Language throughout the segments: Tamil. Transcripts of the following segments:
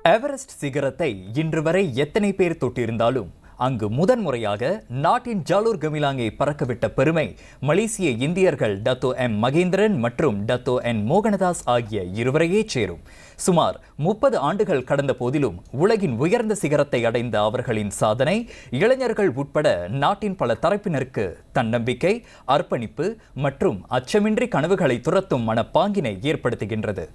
எவரெஸ்ட் சிகரத்தை இன்று வரை எத்தனை பேர் தொட்டிருந்தாலும் அங்கு முதன்முறையாக நாட்டின் ஜாலூர் கமிலாங்கை பறக்கவிட்ட பெருமை மலேசிய இந்தியர்கள் டத்தோ எம் மகேந்திரன் மற்றும் டத்தோ என் மோகனதாஸ் ஆகிய இருவரையே சேரும். சுமார் 30 ஆண்டுகள் கடந்த போதிலும் உலகின் உயர்ந்த சிகரத்தை அடைந்த அவர்களின் சாதனை இளைஞர்கள் உட்பட நாட்டின் பல தரப்பினருக்கு தன்னம்பிக்கை, அர்ப்பணிப்பு மற்றும் அச்சமின்றி கனவுகளை துரத்தும் மனப்பாங்கினை ஏற்படுத்துகின்றது.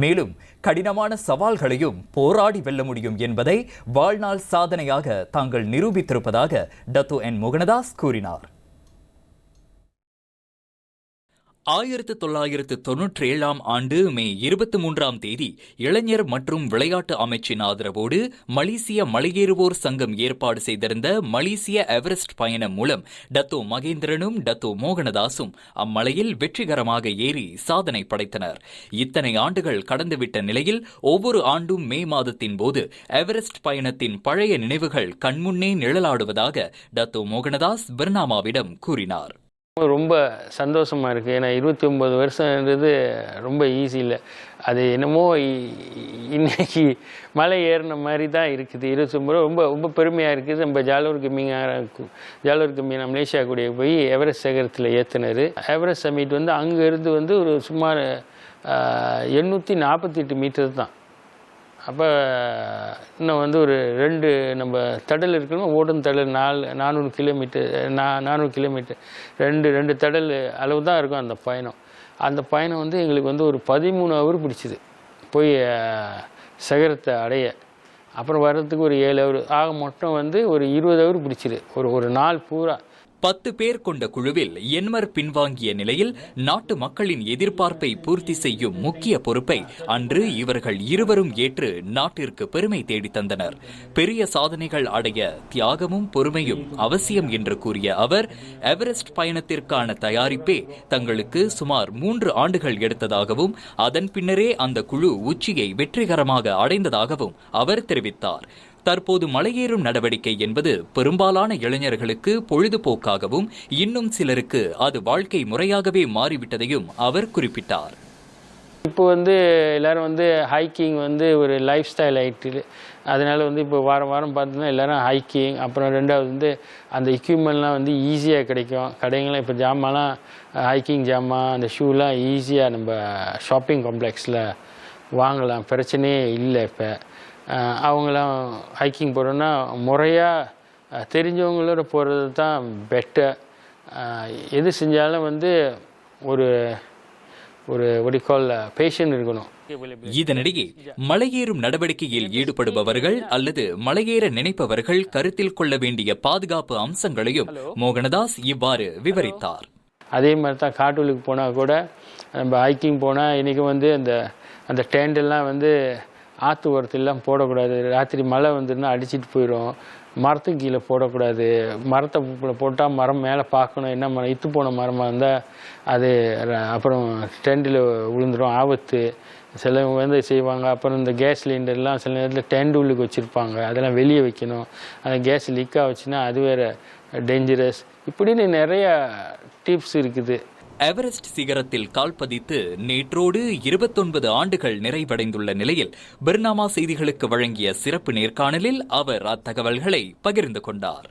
மேலும் கடினமான சவால்களையும் போராடி வெல்ல முடியும் என்பதை வாழ்நாள் சாதனையாக தாங்கள் நிரூபித்திருப்பதாக டத்தோ என் மோகனதாஸ் கூறினார். 1997 ஆண்டு மே 23ஆம் தேதி இளைஞர் மற்றும் விளையாட்டு அமைச்சின் ஆதரவோடு மலேசிய மலையேறுவோர் சங்கம் ஏற்பாடு செய்திருந்த மலேசிய எவரெஸ்ட் பயணம் மூலம் டத்தோ மகேந்திரனும் டத்தோ மோகனதாசும் அம்மலையில் வெற்றிகரமாக ஏறி சாதனை படைத்தனர். இத்தனை ஆண்டுகள் கடந்துவிட்ட நிலையில் ஒவ்வொரு ஆண்டும் மே மாதத்தின் போது எவரெஸ்ட் பயணத்தின் பழைய நினைவுகள் கண்முன்னே நிழலாடுவதாக டத்தோ மோகனதாஸ் பர்னாமாவிடம் கூறினார். ரொம்ப சந்தோஷமாக இருக்குது. ஏன்னா 29 வருஷம்ன்றது ரொம்ப ஈஸி இல்லை. அது என்னமோ இன்னைக்கு மலை ஏறின மாதிரி தான் இருக்குது. 29 ரொம்ப ரொம்ப பெருமையாக இருக்குது. நம்ம ஜாலூர் கம்மினா மலேசியா கூடிய போய் எவரெஸ்ட் சிகரத்தில் ஏற்றினார். எவரெஸ்ட் சமிட் அங்கேருந்து ஒரு சுமார் 848 மீட்டர் தான். அப்போ இன்னும் ஒரு 2 நம்ம தடல் இருக்கணும், ஓடும் தடல் 400 கிலோமீட்டர் 2 தடல் அளவு தான் இருக்கும் அந்த பயணம். அந்த பயணம் எங்களுக்கு ஒரு 13 ஹவர் பிடிச்சிது போய் சிகரத்தை அடைய. அப்புறம் வர்றதுக்கு ஒரு 7 ஹவர் ஆக மொத்தம் ஒரு 20 ஹவர் பிடிச்சிது ஒரு நாள் பூரா. 10 பேர் கொண்ட குழுவில் என்மர் பின்வாங்கிய நிலையில் நாட்டு மக்களின் எதிர்பார்ப்பை பூர்த்தி செய்யும் முக்கிய பொறுப்பை அன்று இவர்கள் இருவரும் ஏற்று நாட்டிற்கு பெருமை தேடித் தந்தனர். பெரிய சாதனைகள் அடைய தியாகமும் பொறுமையும் அவசியம் என்று கூறிய அவர், எவரெஸ்ட் பயணத்திற்கான தயாரிப்பே தங்களுக்கு சுமார் 3 ஆண்டுகள் எடுத்ததாகவும் அதன் பின்னரே அந்த குழு உச்சியை வெற்றிகரமாக அடைந்ததாகவும் அவர் தெரிவித்தார். தற்போது மலையேறும் நடவடிக்கை என்பது பெரும்பாலான இளைஞர்களுக்கு பொழுதுபோக்காகவும் இன்னும் சிலருக்கு அது வாழ்க்கை முறையாகவே மாறிவிட்டதையும் அவர் குறிப்பிட்டார். இப்போ எல்லாரும் ஹைக்கிங் ஒரு லைஃப் ஸ்டைல் ஆகிட்டு, அதனால இப்போ வாரம் வாரம் பார்த்தோன்னா எல்லாரும் ஹைக்கிங். அப்புறம் ரெண்டாவது அந்த எக்யூப்மெண்ட்லாம் ஈஸியாக கிடைக்கும். கடைங்களாம் இப்போ ஜாமான்லாம் ஹைக்கிங் ஜாமான், அந்த ஷூலாம் ஈஸியாக நம்ம ஷாப்பிங் காம்ப்ளெக்ஸில் வாங்கலாம், பிரச்சனையே இல்லை. இப்போ அவங்களாம் ஹைக்கிங் போகிறோன்னா முறையாக தெரிஞ்சவங்களோட போகிறது தான் பெட்டர். எது செஞ்சாலும் ஒரு பேஷன் இருக்கணும். இதனிடையே மலையேறும் நடவடிக்கையில் ஈடுபடுபவர்கள் அல்லது மலையேற நினைப்பவர்கள் கருத்தில் கொள்ள வேண்டிய பாதுகாப்பு அம்சங்களையும் மோகனதாஸ் இவ்வாறு விவரித்தார். அதே மாதிரி தான் காட்டுக்கு போனால் கூட நம்ம ஹைக்கிங் போனால் இன்றைக்கி அந்த டெண்டெல்லாம் ஆற்று ஓரத்திலாம் போடக்கூடாது. ராத்திரி மழை அடிச்சிட்டு போயிடும். மரத்துக்கு கீழே போடக்கூடாது. மரத்தை போட்டால் மரம் மேலே பார்க்கணும். என்ன மரம் இத்து போன மரமாக இருந்தால் அது அப்புறம் டெண்டில் விழுந்துடும், ஆபத்து. சிலவங்க செய்வாங்க. அப்புறம் இந்த கேஸ் சிலிண்டர்லாம் சில நேரத்தில் டெண்ட் உள்ளுக்கு வச்சுருப்பாங்க, அதெல்லாம் வெளியே வைக்கணும். அந்த கேஸ் லீக் ஆச்சுன்னா அது வேறு டேஞ்சரஸ். இப்படின்னு நிறைய டிப்ஸ் இருக்குது. எவரெஸ்ட் சிகரத்தில் கால் பதித்து நேற்றோடு 29 ஆண்டுகள் நிறைவடைந்துள்ள நிலையில் பர்னாமா செய்திகளுக்கு வழங்கிய சிறப்பு நேர்காணலில் அவர் அத்தகவல்களை பகிர்ந்து கொண்டார்.